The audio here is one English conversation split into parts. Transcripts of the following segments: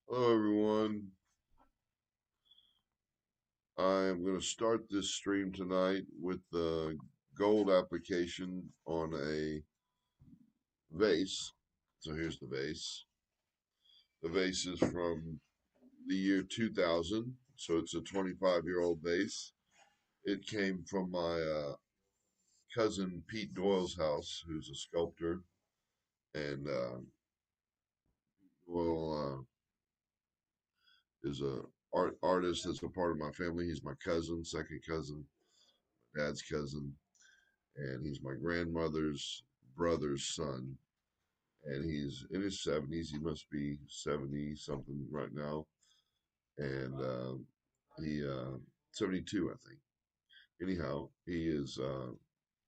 Hello, everyone. I am going to start this stream tonight with the gold application on a vase. So here's the vase. The vase is from the year 2000, so it's a 25-year-old vase. It came from my cousin Pete Doyle's house, who's a sculptor, and Doyle is a artist that's a part of my family. He's my cousin, second cousin, my dad's cousin, and he's my grandmother's brother's son, and he's in his 70s. He must be 70 something right now, and he 72, I think. Anyhow, he is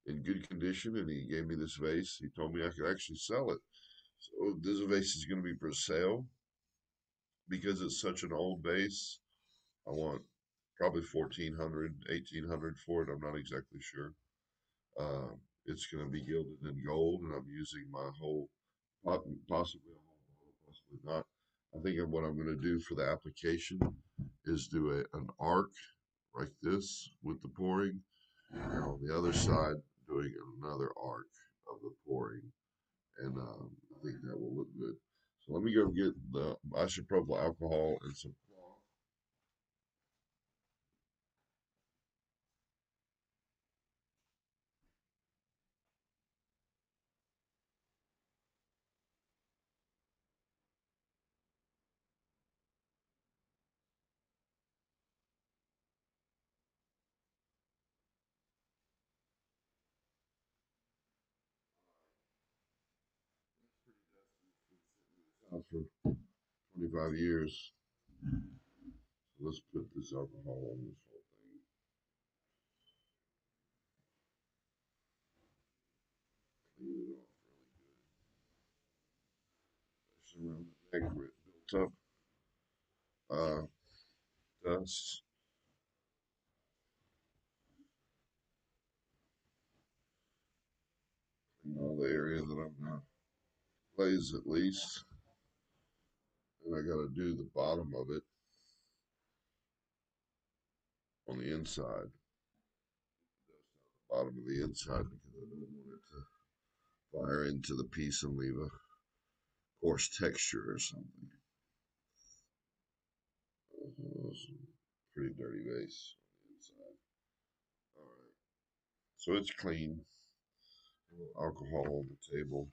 in good condition, and he gave me this vase. He told me I could actually sell it. So this vase is going to be for sale because it's such an old vase. I want probably 1400, 1800 for it. I'm not exactly sure. Uh, it's going to be gilded in gold, and I'm using my whole, possibly a whole bottle, possibly not. I think what I'm going to do for the application is do an arc like this with the pouring, and on the other side doing another arc of the pouring, and I think that will look good. So let me go get the isopropyl alcohol and some cloth. For 25 years. So let's put this alcohol on this whole thing. Clean it off really good. Around the neck where it built up dust in all the area that I'm not glaze at least. And I got to do the bottom of it on the inside, bottom of the inside, because I don't want it to fire into the piece and leave a coarse texture or something. Pretty dirty vase on the inside. All right, so it's clean. A little alcohol on the table.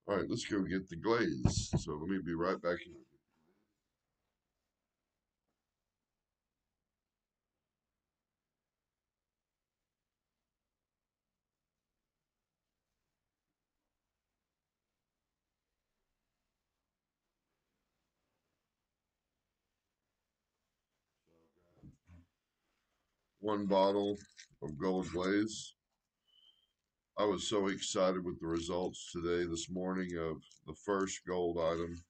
All right, let's go get the glaze. So let me be right back in. One bottle of gold glaze. I was so excited with the results today, this morning, of the first gold item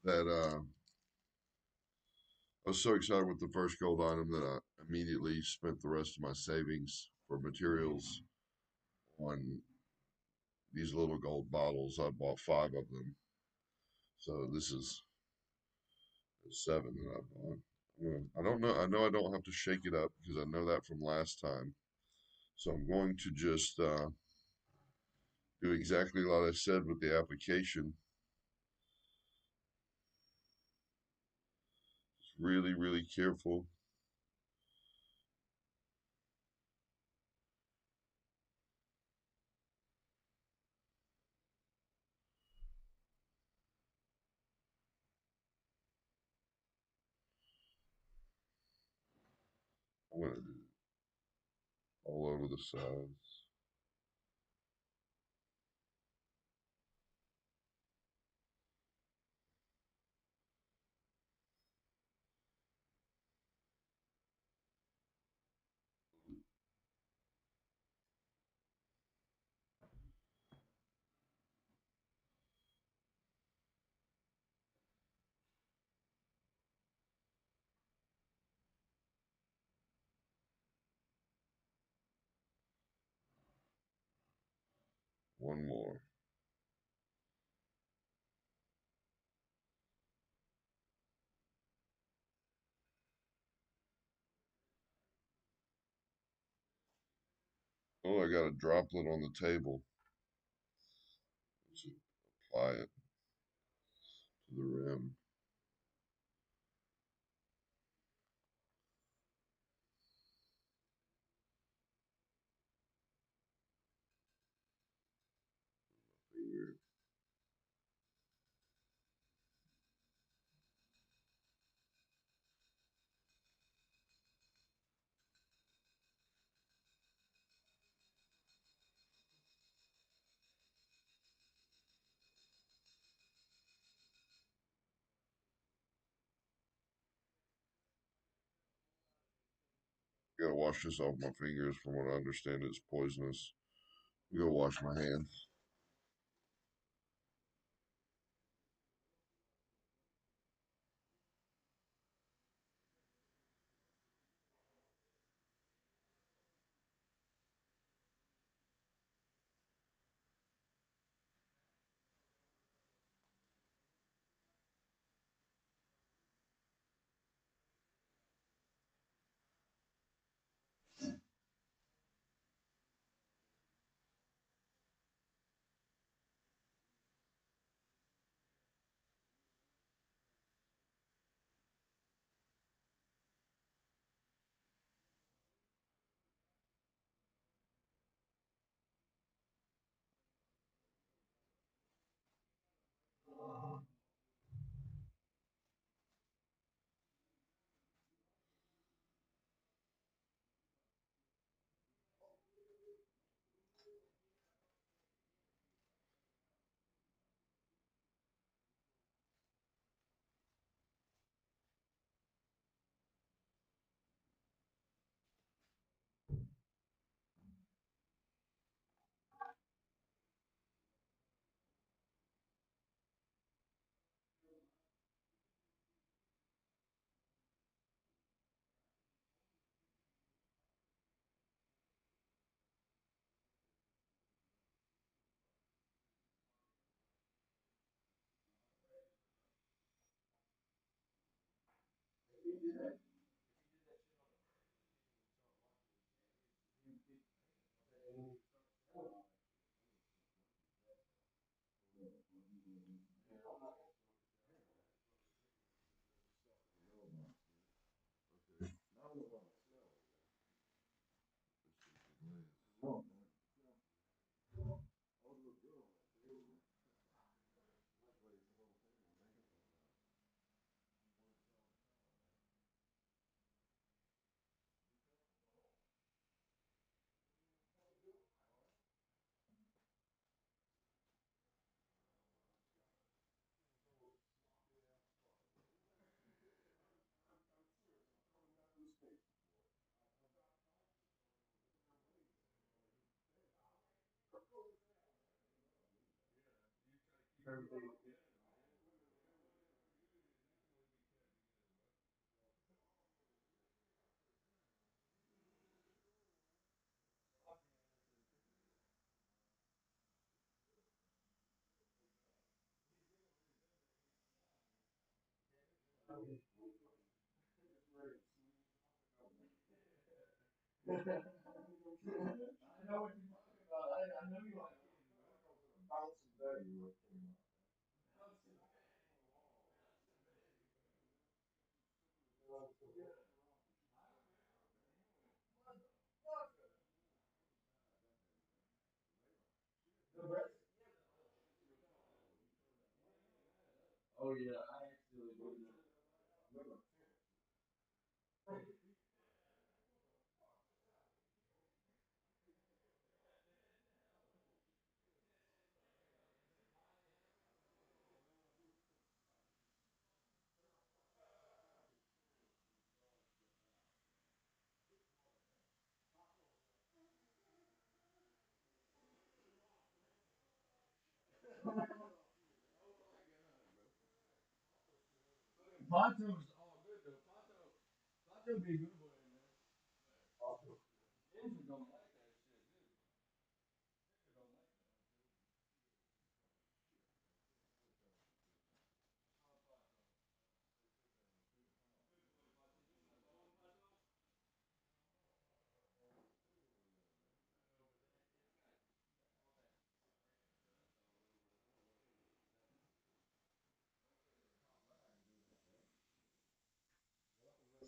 that I was so excited with the first gold item that I immediately spent the rest of my savings for materials on these little gold bottles. I bought five of them. So this is seven that I bought. I don't know. I know I don't have to shake it up because I know that from last time. So I'm going to just do exactly like I said with the application. Just really, really careful. I'm going to do all over the sides. One more. Oh, I got a droplet on the table. Let's apply it to the rim. Finger. Gotta wash this off my fingers. From what I understand, it's poisonous. I'm gonna wash my hands.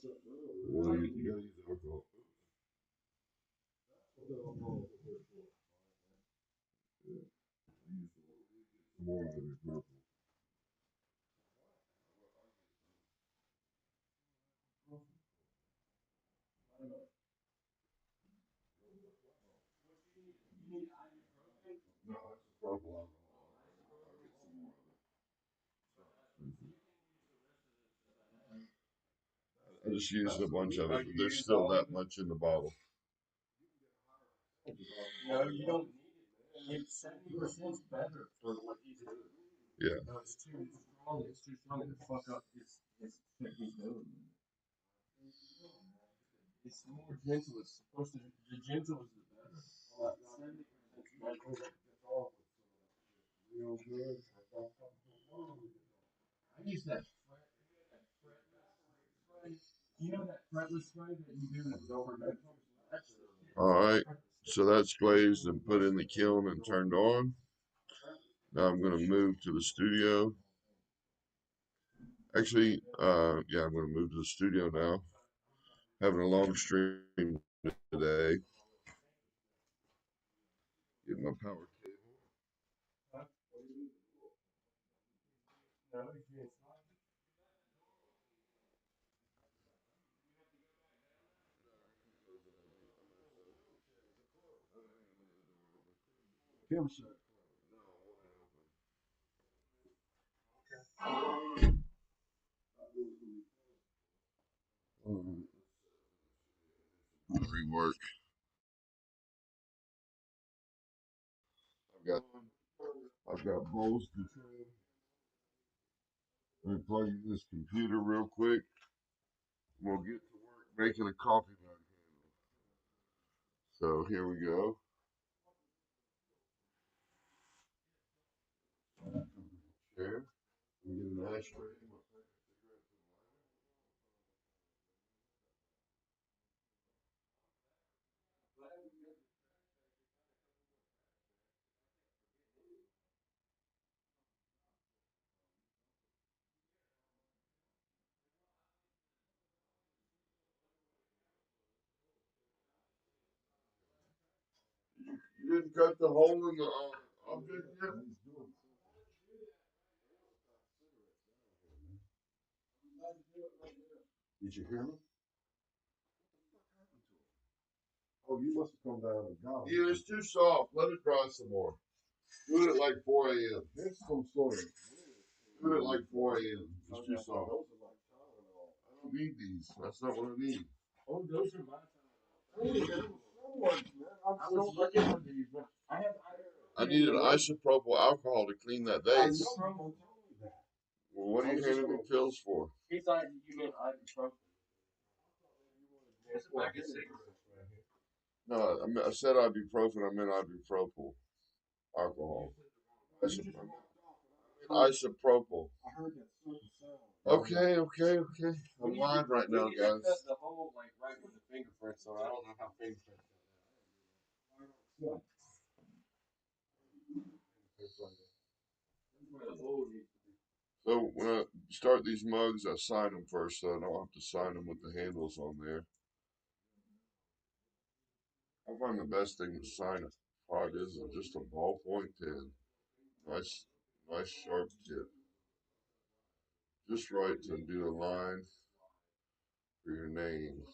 Well, you gotta use alcohol. More of it, purple. No, that's a purple alcohol. I'll get some more of it. I just used a bunch of it, but there's still that much in the bottle. No, you don't need it. It's 70% better for what he's doing. Yeah. No, it's too strong. It's too strong to fuck up his shit he's doing. It's more gentle. It's supposed to. The gentle is the better. 70% better. Real good. I use that spray. You know that fretless spray that you do that's overnight? All right. So that's glazed and put in the kiln and turned on. Now I'm going to move to the studio. Actually, yeah, I'm going to move to the studio now. Having a long stream today. Get my power cable. Kim said, rework. I've got I've got bowls to trim. Let me plug in this computer real quick. We'll get to work making a coffee mug handle. So here we go. Chair. We get an ashtray. You didn't cut the hole in the object yet? Did you hear me? Oh, you must have come down and gone. Yeah, it's too soft. Let it dry some more. Do it at like 4 a.m. There's some sort of. Do it at like 4 a.m. It's too soft. I don't need these. That's not what I need. Oh, those are my I was looking for these, but I need an isopropyl alcohol to clean that vase. Well, what are you handing me pills for? He thought you meant ibuprofen. It's a pack of cigarettes. No, I said ibuprofen. I meant ibuproyl alcohol. Isopropyl. Okay. I'm live right now, guys. The hole like right with the fingerprint, so I don't know how fingerprints. So when I start these mugs, I sign them first, so I don't have to sign them with the handles on there. I find the best thing to sign a card is just a ballpoint pen. Nice sharp tip. Just right to do a line for your name.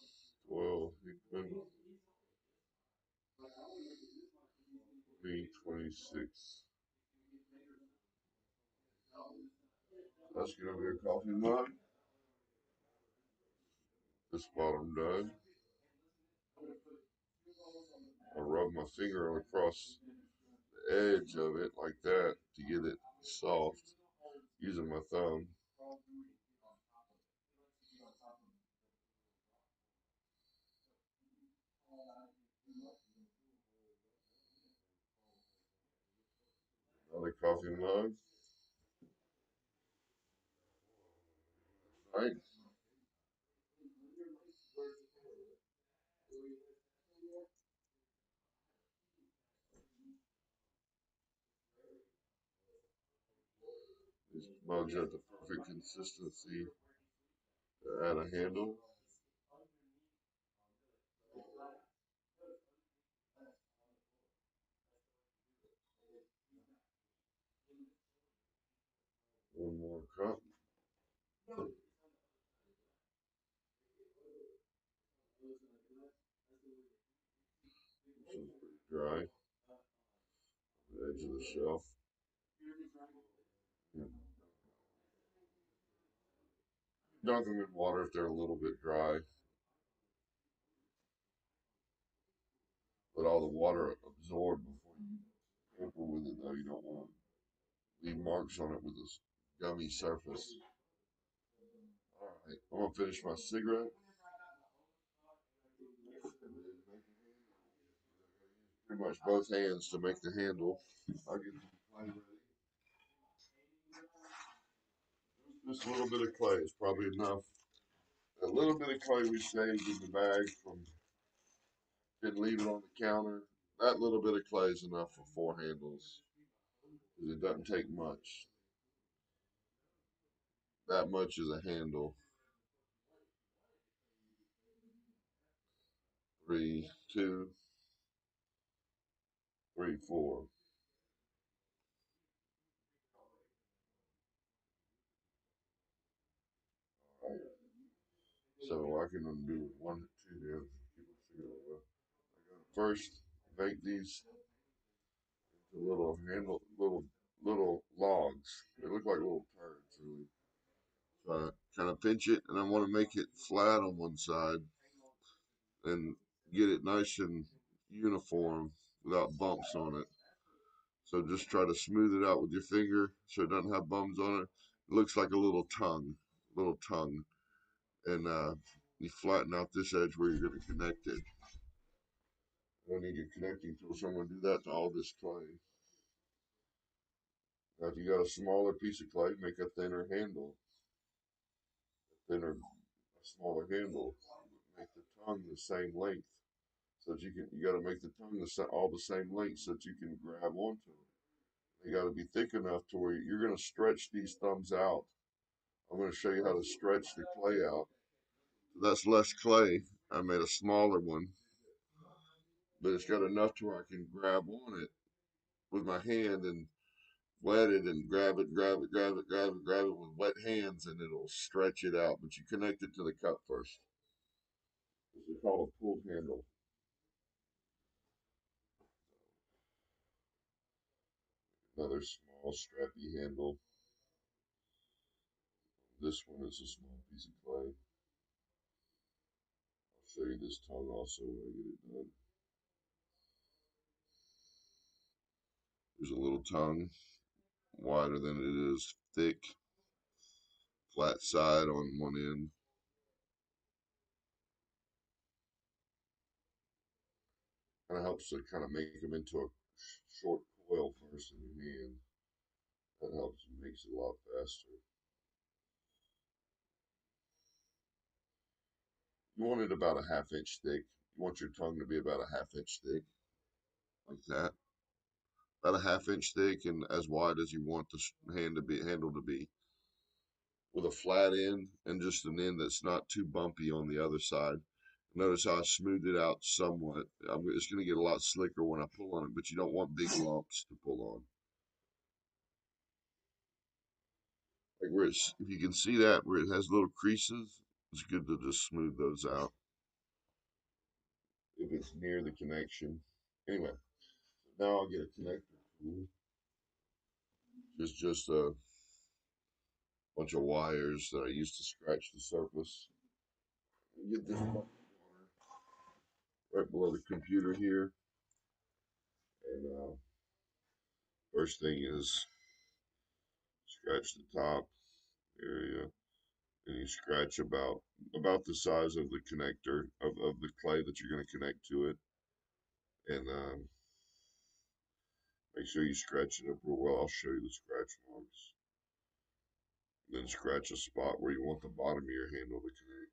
Doyle Hickman, B26. That's gonna be a coffee mug. This bottom done. I rub my finger across the edge of it like that to get it soft using my thumb. Another coffee mug. Right. These mugs are the perfect consistency to add a handle. dry, the edge of the shelf. Yeah. Dunk them in water if they're a little bit dry. Let all the water absorb before you tamper with it, though. You don't want to leave marks on it with this gummy surface. All right, I'm gonna finish my cigarette. Pretty much both hands to make the handle. I'll get the clay ready. Just a little bit of clay is probably enough. A little bit of clay we saved in the bag from didn't leave it on the counter. That little bit of clay is enough for 4 handles. It doesn't take much. That much is a handle. 3, 2, 3, 4. All right. So I can undo 1, 2 there. First, make these little handle, little logs. They look like little turds, really. So I kind of pinch it, and I want to make it flat on one side and get it nice and uniform without bumps on it. So just try to smooth it out with your finger so it doesn't have bumps on it. It looks like a little tongue, and you flatten out this edge where you're going to connect it. I don't need your connecting tool, so I'm going to do that to all this clay. Now, if you got a smaller piece of clay, make a thinner handle, a smaller handle. Make the tongue the same length, so that you got to make the tongue all the same length so that you can grab onto it. They got to be thick enough to where you're going to stretch these thumbs out. I'm going to show you how to stretch the clay out. That's less clay. I made a smaller one, but it's got enough to where I can grab on it with my hand and wet it and grab it with wet hands, and it'll stretch it out. But you connect it to the cup first. This is called a pull handle. Another small strappy handle. This one is a small piece of clay. I'll show you this tongue also when I get it done. There's a little tongue, wider than it is thick, flat side on one end. Kind of helps to kind of make them into a short coil first in your hand. That helps, makes it a lot faster. You want it about a half-inch thick. You want your tongue to be about a half-inch thick, like that. About a half-inch thick and as wide as you want the handle to be, with a flat end and just an end that's not too bumpy on the other side. Notice how I smoothed it out somewhat. It's going to get a lot slicker when I pull on it, but you don't want big lumps to pull on. Like where it's, if you can see that where it has little creases, it's good to just smooth those out if it's near the connection. Anyway, so now I'll get a connector tool. Just a bunch of wires that I used to scratch the surface. Get this right below the computer here, and first thing is scratch the top area, and you scratch about the size of the connector of the clay that you're going to connect to it, and make sure you scratch it up real well. I'll show you the scratch marks. Then scratch a spot where you want the bottom of your handle to connect.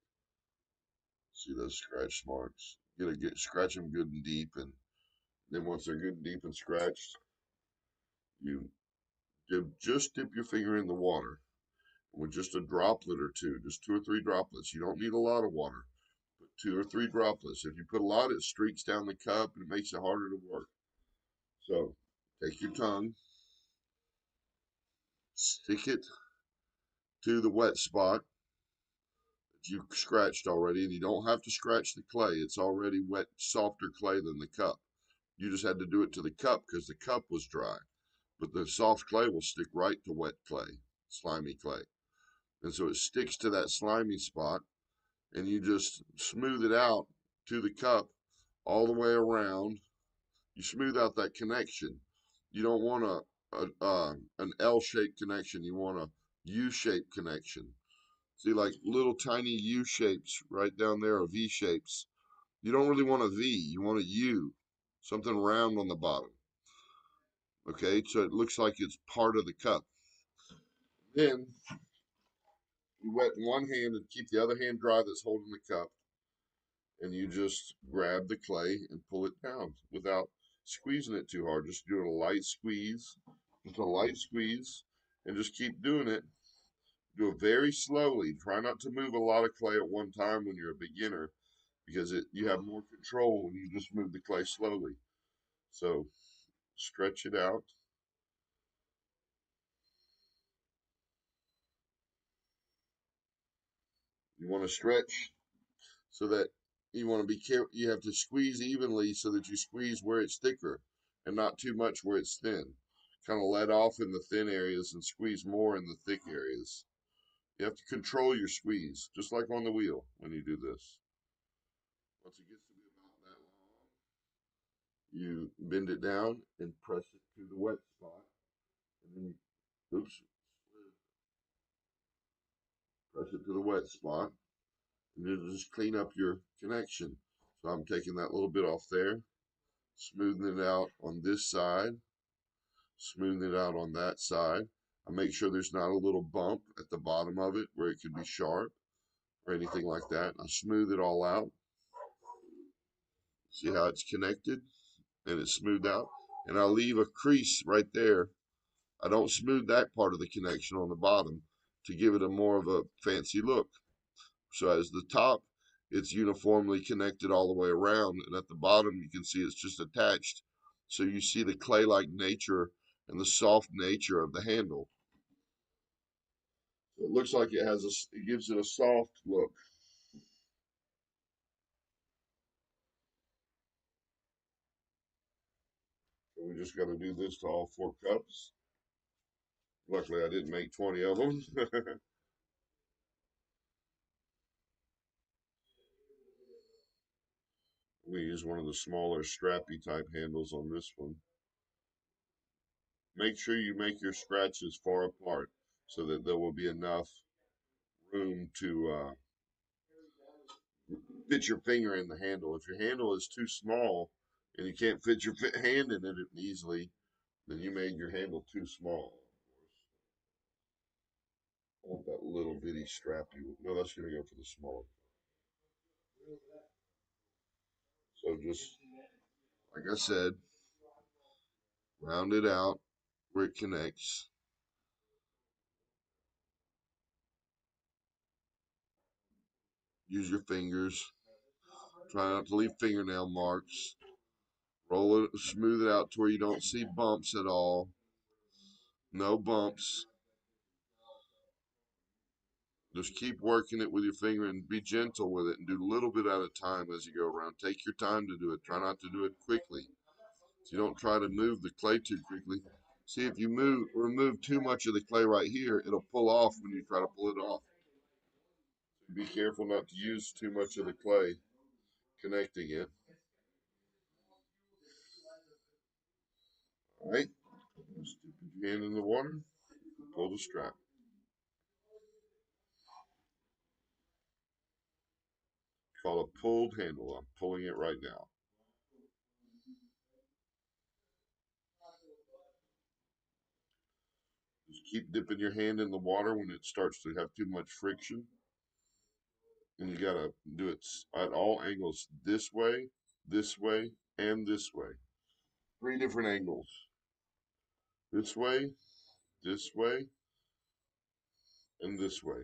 See those scratch marks? Scratch them good and deep, and then once they're good and deep and scratched, you just dip your finger in the water with just a droplet or two, just 2 or 3 droplets. You don't need a lot of water. Put 2 or 3 droplets. If you put a lot, it streaks down the cup and it makes it harder to work. So take your tongue, stick it to the wet spot that you scratched already, and you don't have to scratch the clay. It's already wet, softer clay than the cup. You just had to do it to the cup because the cup was dry. But the soft clay will stick right to wet clay, slimy clay. And so it sticks to that slimy spot, and you just smooth it out to the cup all the way around. You smooth out that connection. You don't want an L-shaped connection. You want a U-shaped connection. See, like little tiny U shapes right down there, or V shapes. You don't really want a V. You want a U, something round on the bottom. Okay, so it looks like it's part of the cup. Then you wet one hand and keep the other hand dry that's holding the cup, and you just grab the clay and pull it down without squeezing it too hard. Just doing a light squeeze, just a light squeeze, and just keep doing it. Do it very slowly. Try not to move a lot of clay at one time when you're a beginner, because you have more control when you just move the clay slowly. So stretch it out. You want to stretch so that you want to be careful. You have to squeeze evenly so that you squeeze where it's thicker and not too much where it's thin. Kind of let off in the thin areas and squeeze more in the thick areas. You have to control your squeeze, just like on the wheel when you do this. Once it gets to be about that long, you bend it down and press it to the wet spot. And then you, oops, press it to the wet spot. And then just clean up your connection. So I'm taking that little bit off there, smoothing it out on this side, smoothing it out on that side. I make sure there's not a little bump at the bottom of it where it could be sharp or anything like that. I smooth it all out. See how it's connected and it's smoothed out? And I leave a crease right there. I don't smooth that part of the connection on the bottom to give it a more of a fancy look. So as the top, it's uniformly connected all the way around, and at the bottom you can see it's just attached. So you see the clay-like nature and the soft nature of the handle. So it looks like it gives it a soft look. So we just got to do this to all 4 cups. Luckily, I didn't make 20 of them. We use one of the smaller strappy type handles on this one. Make sure you make your scratches far apart so that there will be enough room to fit your finger in the handle. If your handle is too small and you can't fit your hand in it easily, then you made your handle too small. I want that little bitty strappy one. No, that's going to go for the smaller. So just like I said, round it out where it connects. Use your fingers. Try not to leave fingernail marks. Roll it, smooth it out to where you don't see bumps at all. No bumps. Just keep working it with your finger and be gentle with it and do a little bit at a time as you go around. Take your time to do it. Try not to do it quickly. So you don't try to move the clay too quickly. See, if you remove too much of the clay right here, it'll pull off when you try to pull it off. So be careful not to use too much of the clay connecting it. All right, just put your hand in the water, pull the strap. Call a pulled handle. I'm pulling it right now. Just keep dipping your hand in the water when it starts to have too much friction. And you gotta do it at all angles, this way, and this way. 3 different angles. This way, and this way.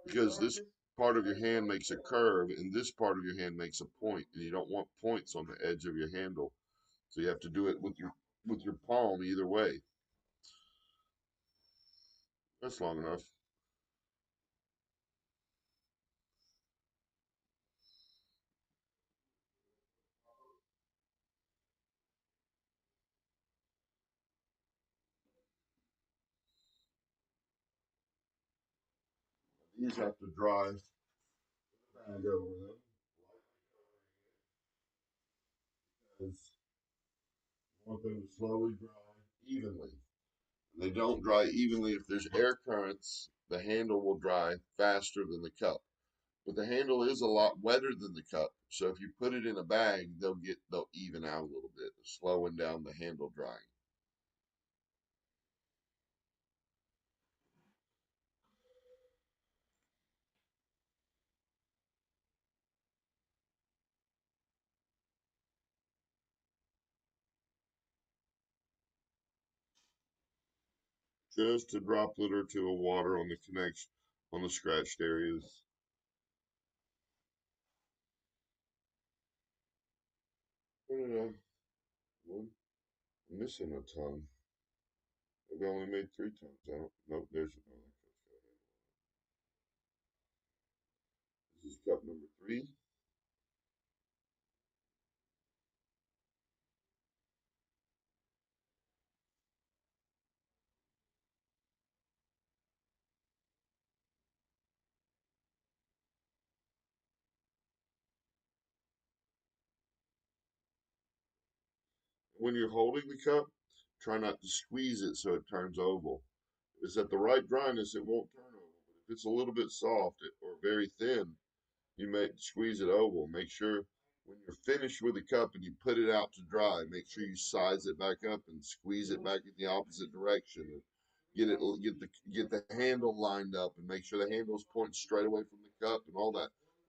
Because this part of your hand makes a curve and this part of your hand makes a point, and you don't want points on the edge of your handle. So you have to do it with your palm either way. That's long enough. These have to dry bag over them because you want them to slowly dry evenly. They don't dry evenly if there's air currents. The handle will dry faster than the cup. But the handle is a lot wetter than the cup. So if you put it in a bag, they'll even out a little bit, slowing down the handle drying. Just a droplet or two of water on the connection on the scratched areas. One, I'm missing a ton. Maybe I only made 3 tons. I don't. Nope. There's another. This is cup number 3. When you're holding the cup, try not to squeeze it so it turns oval. If it's at the right dryness, it won't turn oval. But if it's a little bit soft or very thin, you may squeeze it oval. Make sure when you're finished with the cup and you put it out to dry, make sure you size it back up and squeeze it back in the opposite direction. And get the handle lined up and make sure the handle's pointing straight away from the cup and all that.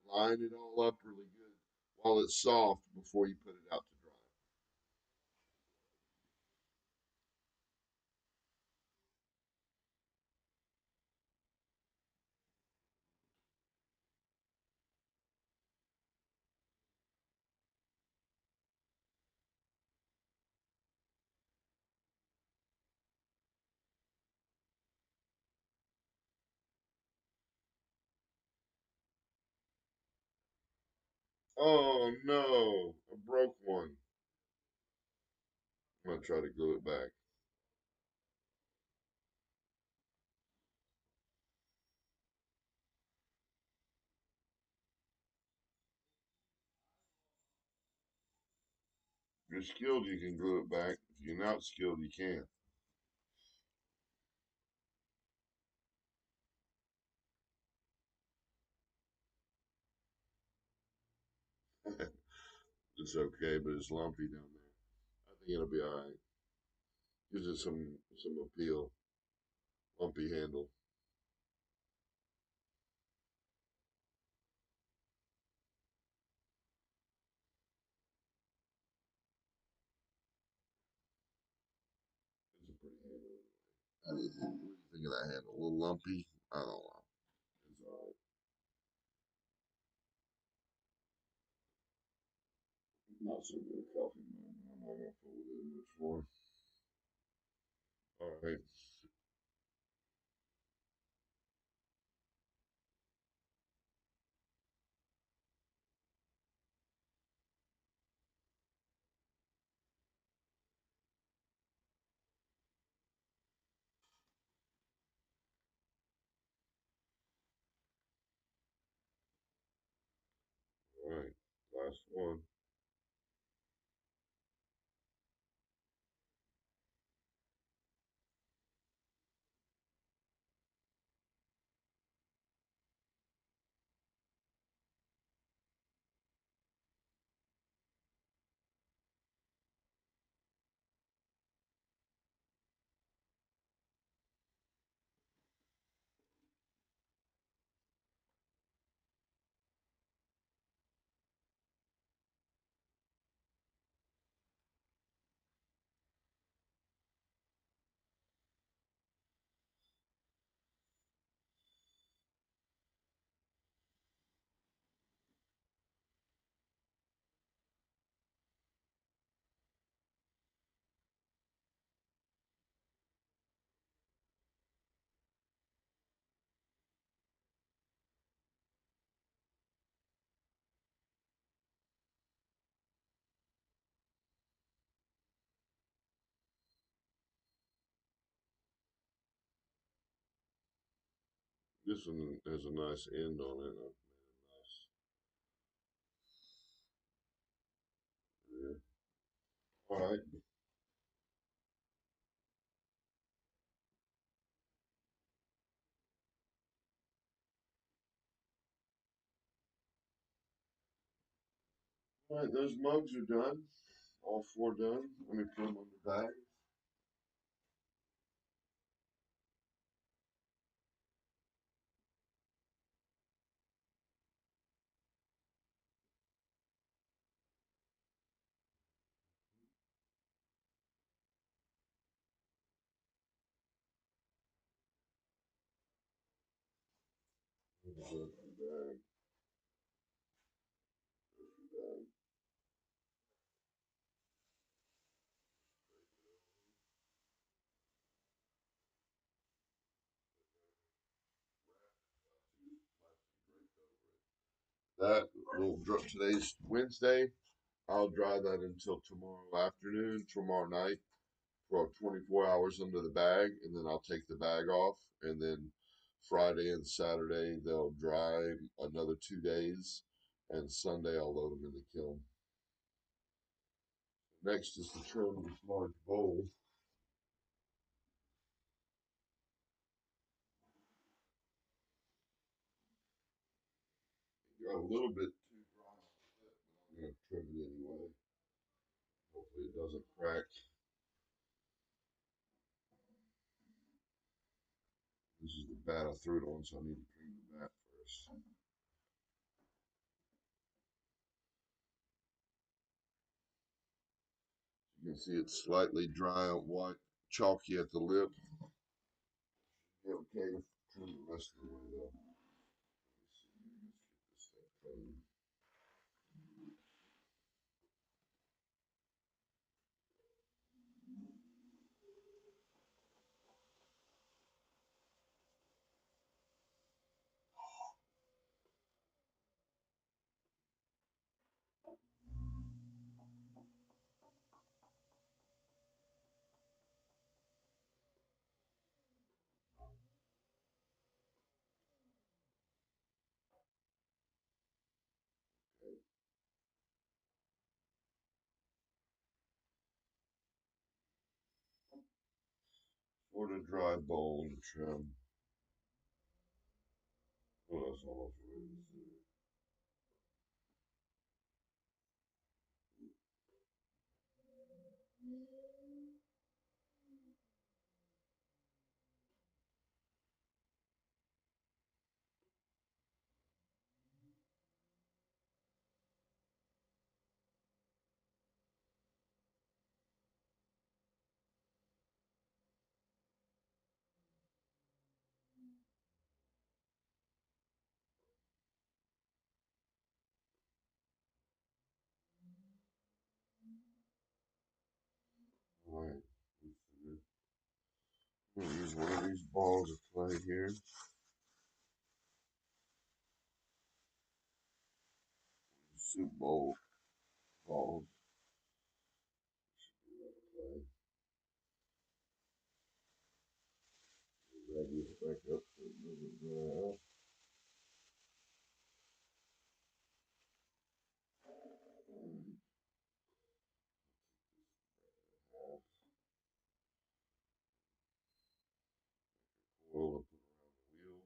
Line it all up really good while it's soft before you put it out to dry. Oh no, I broke one. I'm gonna try to glue it back. If you're skilled, you can glue it back. If you're not skilled, you can't. It's okay, but it's lumpy down there. I think it'll be all right. Gives it some appeal. Lumpy handle. It's a pretty handle. What do you think of that handle? A little lumpy? I don't know. It's all right. Not so good at coffee, man. I'm not gonna fool with it much more. All right. All right. Last one. This one has a nice end on it. Nice. Yeah. All right. All right. Those mugs are done. All four done. Let me put them on the bag. There's the bag. That will drop today's Wednesday. I'll dry that until tomorrow afternoon, tomorrow night, for 24 hours under the bag, and then I'll take the bag off. And then Friday and Saturday they'll dry another 2 days, and Sunday I'll load them in the kiln. Next is to trim this large bowl. Got a little bit too dry on the lip, but I'm going to trim it anyway. Hopefully it doesn't crack. This is the bat I threw it on, so I need to clean the bat first. You can see it's slightly dry, white, chalky at the lip. Yeah, okay, trim the rest of the way though. Let's get this thing clean. For the dry bowl and trim. Oh, that's almost ready to see. Alright, I'm gonna use one of these balls of clay here. Soup bowl balls. Clay. Drag this back up so it doesn't dry out. Coil and put around the wheel.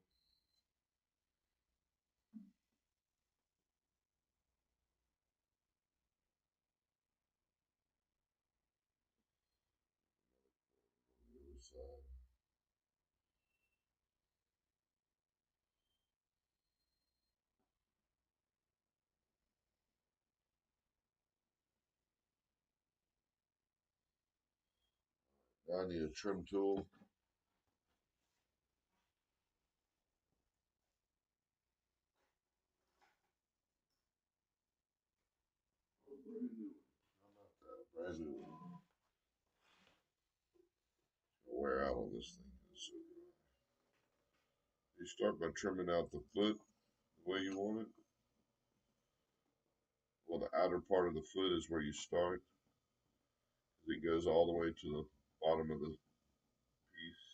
On the other side. Now I need a trim tool. A brand new one. How about that? A brand new one. It'll wear out on this thing. It's so dry. You start by trimming out the foot the way you want it. Well, the outer part of the foot is where you start. It goes all the way to the bottom of the piece.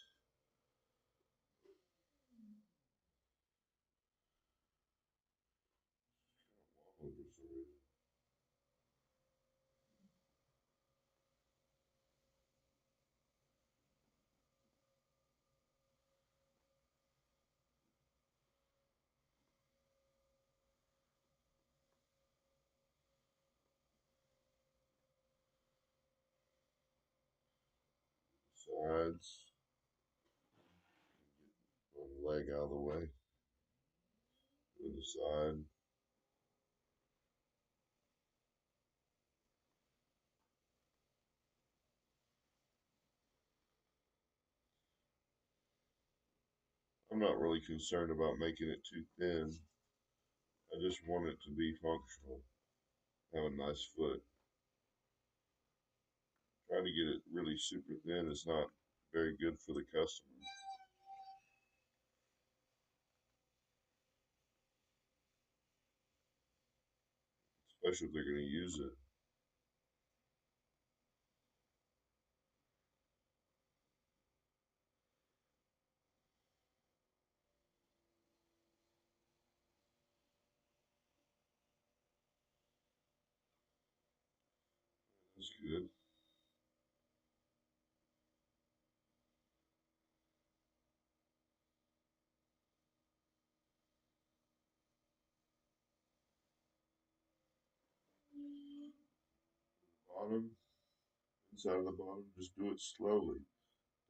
sides. One leg out of the way. To the side. I'm not really concerned about making it too thin. I just want it to be functional. Have a nice foot. Trying to get it really super thin is not very good for the customer, especially if they're going to use it. That's good. Bottom, inside of the bottom, just do it slowly.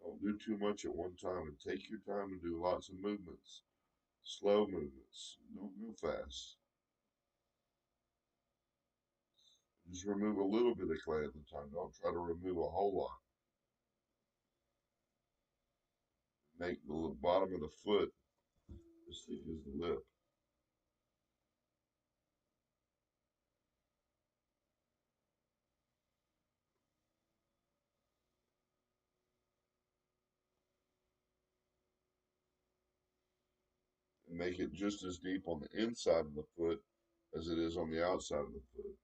Don't do too much at one time and take your time and do lots of movements. Slow movements. Don't go fast. Just remove a little bit of clay at the time. Don't try to remove a whole lot. Make the bottom of the foot as thick as the lip. And make it just as deep on the inside of the foot as it is on the outside of the foot.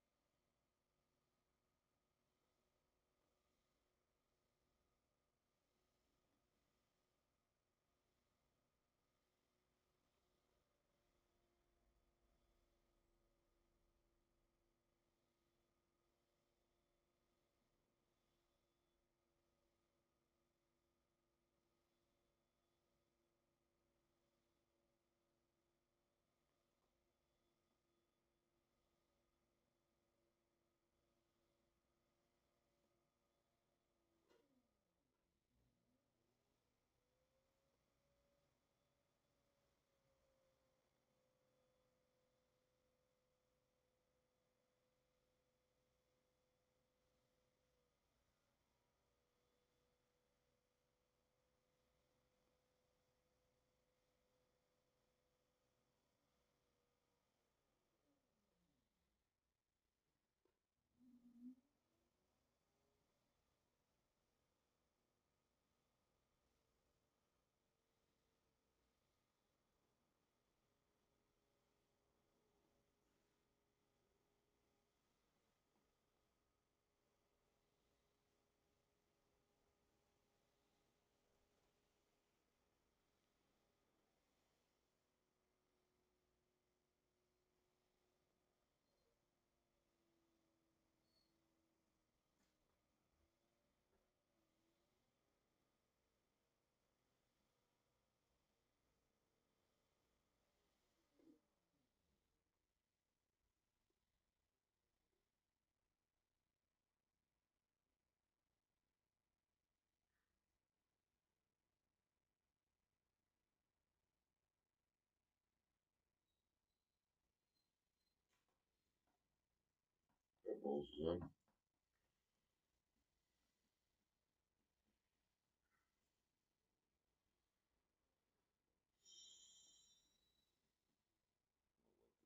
That bowl's done.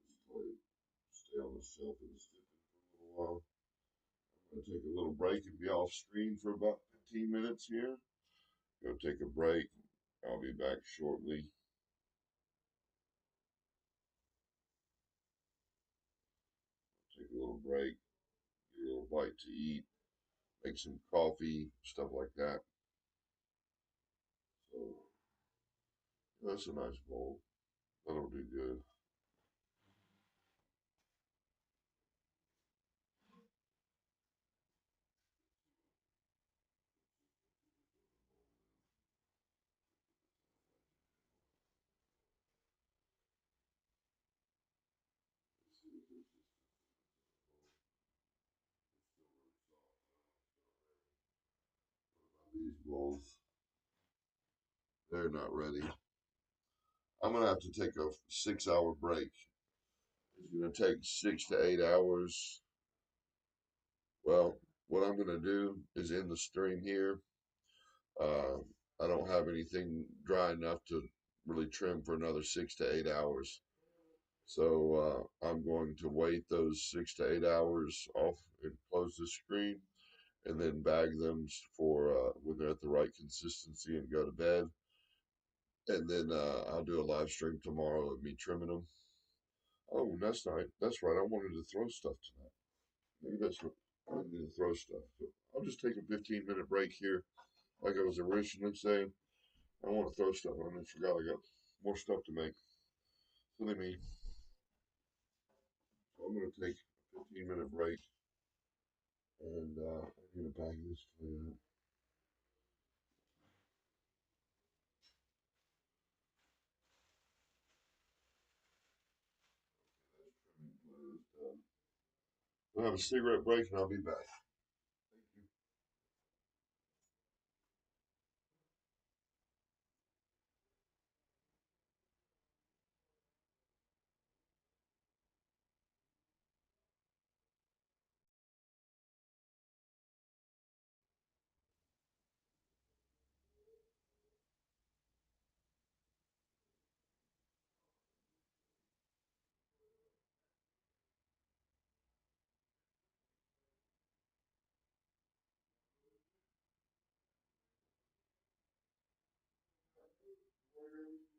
This plate stay on the shelf and stick it for a little while. I'm going to take a little break and be off screen for about 15 minutes here. Go take a break. I'll be back shortly. Take a little break, get a little bite to eat, make some coffee, stuff like that. So that's a nice bowl. That'll do good. These bowls. they're not ready. I'm gonna have to take a 6 hour break. It's gonna take 6 to 8 hours. Well, what I'm gonna do is end the stream here. Uh, I don't have anything dry enough to really trim for another 6 to 8 hours. So I'm going to wait those 6 to 8 hours off and close the screen and then bag them for when they're at the right consistency and go to bed. And then I'll do a live stream tomorrow of me trimming them. Oh, that's right. That's right. I wanted to throw stuff tonight. Maybe that's what I need to throw stuff. So I'll just take a 15-minute break here, like I was originally saying. I want to throw stuff. I forgot I got more stuff to make. So let me. So I'm going to take a 15-minute break, and I'm going to bag this for you. We'll have a cigarette break, and I'll be back. Thank you.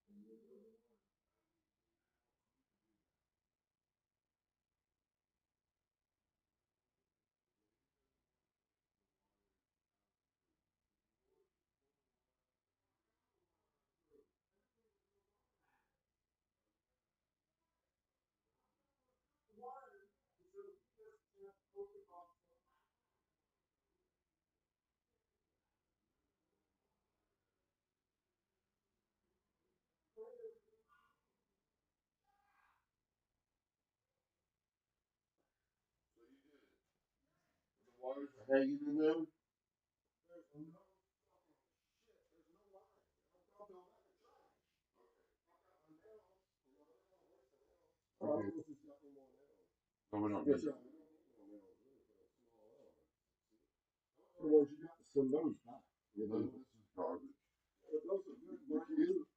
So you did it. The wires are hanging in there. There's no fucking shit. There's no wire. I'll throw that in the trash. Okay. No, we don't need it. This is garbage.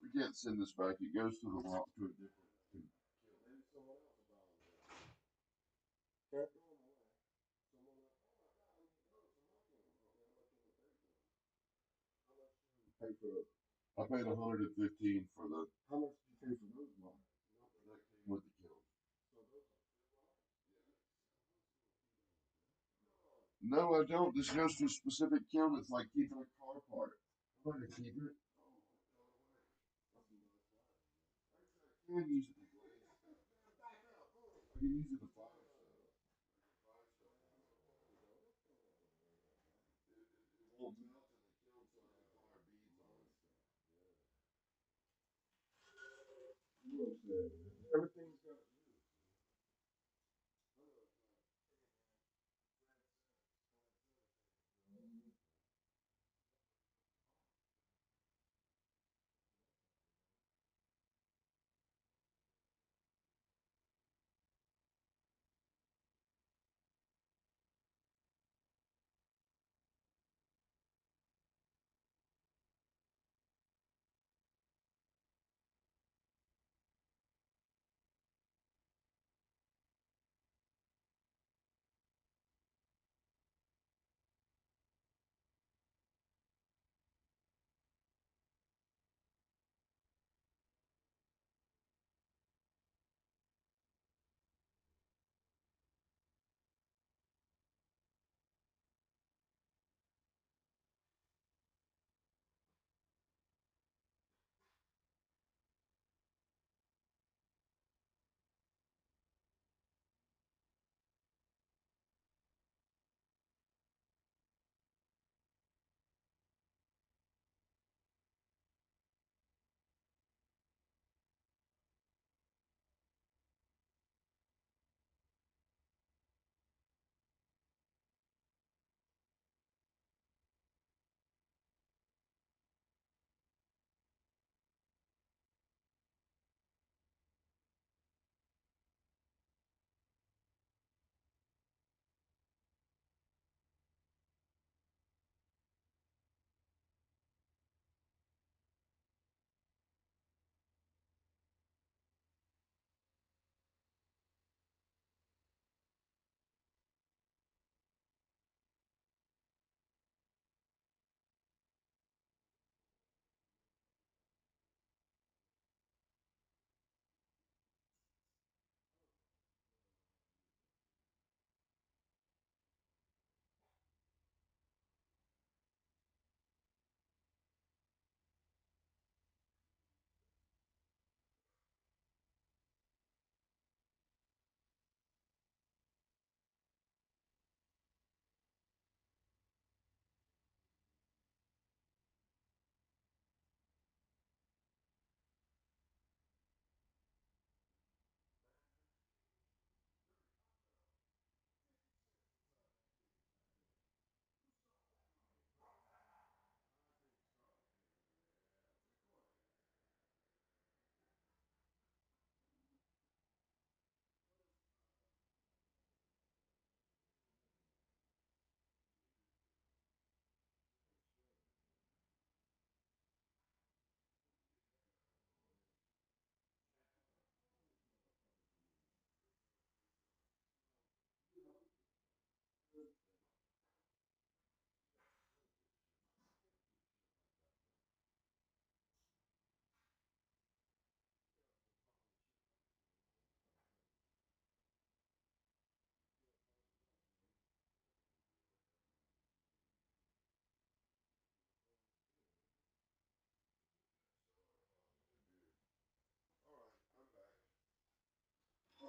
We can't send this back. It goes to the wrong to a different. I paid 115 for the. How much did you pay for those? That came with the kiln. No, I don't. This goes to a specific kiln. It's like keeping a car part. I'm going to keep it. I can use it to glaze stuff. I can use it to fire stuff. It won't melt in the kiln, so I can fire beads on it. Everything's got.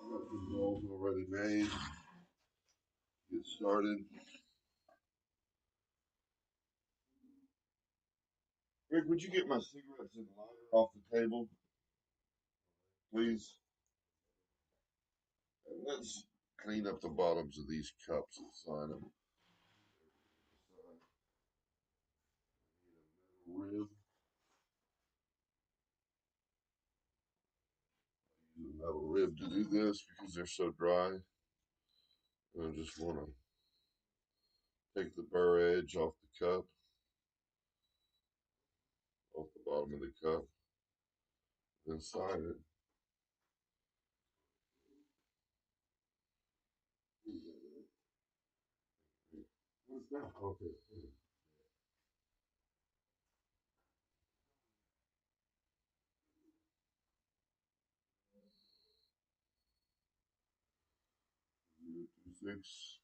Got the balls already made. Get started. Rick, would you get my cigarettes and lighter off the table, please? And let's clean up the bottoms of these cups and sign them. Rib. Use a have a rib to do this because they're so dry. And I just want to take the burr edge off the cup, off the bottom of the cup, then slide it. What's that? Okay. 026.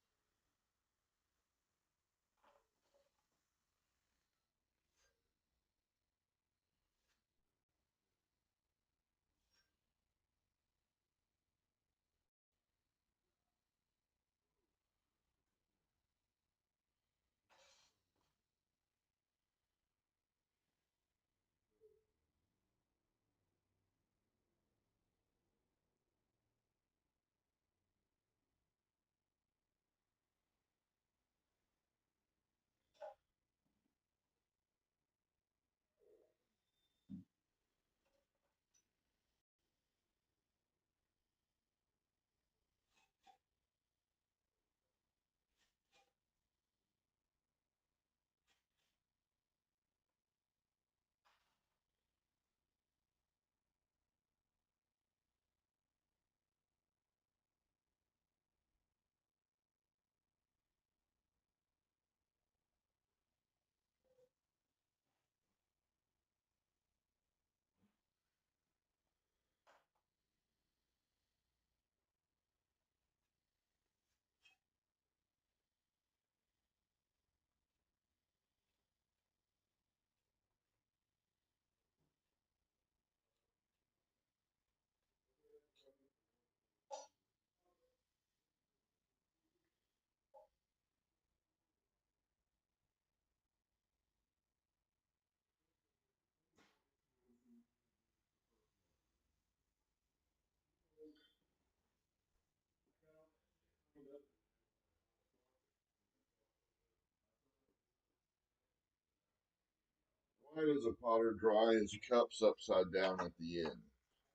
Why does a potter dry his cups upside down at the end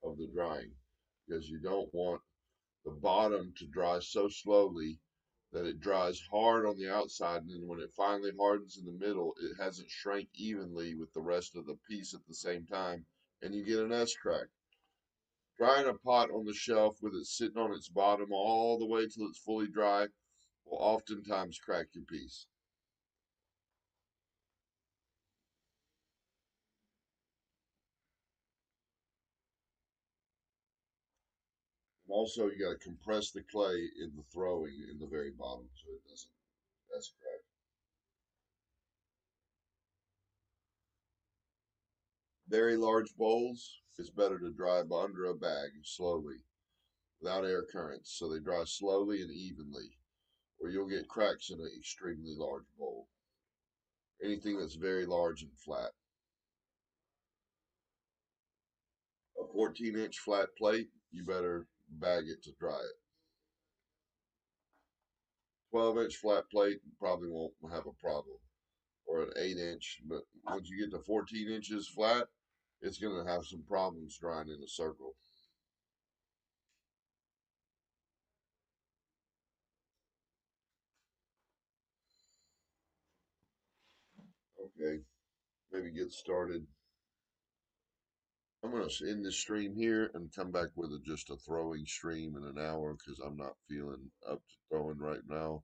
of the drying? Because you don't want the bottom to dry so slowly that it dries hard on the outside, and then when it finally hardens in the middle, it hasn't shrank evenly with the rest of the piece at the same time, and you get an S crack. Drying a pot on the shelf with it sitting on its bottom all the way till it's fully dry will oftentimes crack your piece. And also, you got to compress the clay in the throwing in the very bottom so it doesn't S crack. Very large bowls, it's better to dry under a bag slowly without air currents so they dry slowly and evenly, or you'll get cracks in an extremely large bowl. Anything that's very large and flat. A 14-inch flat plate, you better bag it to dry it. 12-inch flat plate probably won't have a problem, or an 8-inch, but once you get to 14 inches flat, it's going to have some problems drying in a circle. Okay, maybe get started. I'm going to end this stream here and come back with just a throwing stream in an hour because I'm not feeling up to throwing right now.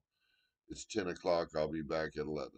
It's 10 o'clock. I'll be back at 11.